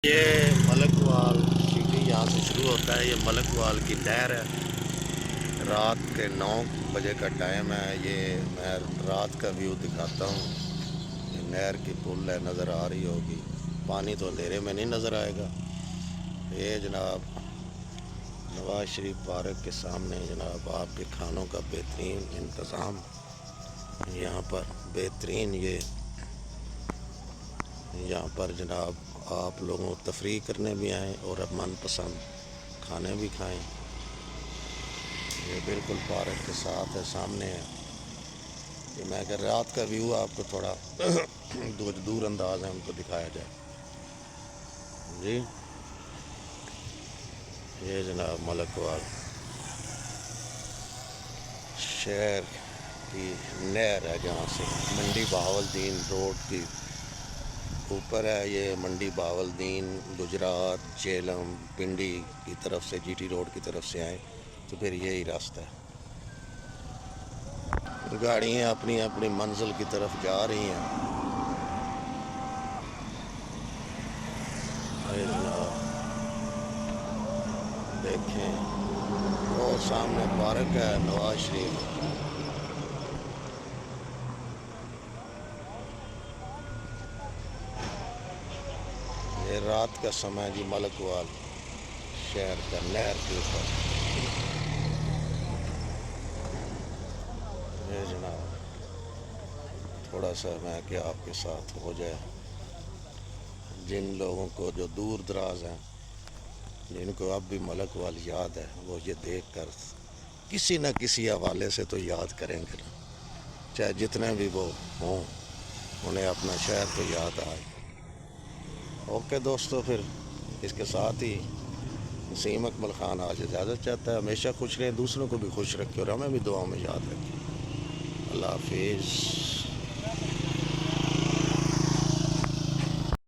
یہ ملک وال سٹی یہاں سے شروع ہوتا ہے. یہ ملک وال کی نہر ہے. رات کے 9 بجے کا ٹائم ہے. یہ میں رات کا ویو دکھاتا ہوں. یہ نہر کی پل ہے, نظر آ رہی ہوگی. پانی تو اندھیرے میں نہیں نظر آئے گا. یہ جناب نواز شریف پارک کے سامنے جناب آپ کے کھانوں کا بہترین انتظام. یہاں پر بہترین یہاں پر جناب آپ لوگوں کو تفریح کرنے بھی آئیں اور اب من پسند کھانے بھی کھائیں. یہ بالکل پارک کے ساتھ ہے, سامنے ہے. یہ میں کہ رات کا ویو آپ کو تھوڑا دور انداز ہے ان کو دکھایا جائے. جی یہ جناب ملک وال شہر کی نہر ہے, جہاں سے منڈی بہاولدین روڈ کی اوپر ہے. یہ منڈی بہاولدین گجرات جہلم پنڈی کی طرف سے جی ٹی روڈ کی طرف سے آئیں تو پھر یہی راستہ ہے. گاڑیاں اپنی اپنی منزل کی طرف جا رہی ہیں. اے جناب دیکھیں وہ سامنے پارک ہے نواز شریف. یہ رات کا سمے جی ملک وال شہر کا نہر کے اوپر. یہ جناب تھوڑا سا میں کہ آپ کے ساتھ ہو جائے. جن لوگوں کو جو دور دراز ہیں, جن کو اب بھی ملک وال یاد ہے, وہ یہ دیکھ کر کسی نہ کسی حوالے سے تو یاد کریں گے نا. چاہے جتنے بھی وہ ہوں, انہیں اپنا شہر تو یاد آئے. اوکے دوستو, پھر اس کے ساتھ ہی نسیم اکمل خان آج اجازت چاہتا ہے. ہمیشہ خوش رہیں, دوسروں کو بھی خوش رکھے اور ہمیں بھی دعاؤں میں یاد رکھیں. اللہ حافظ.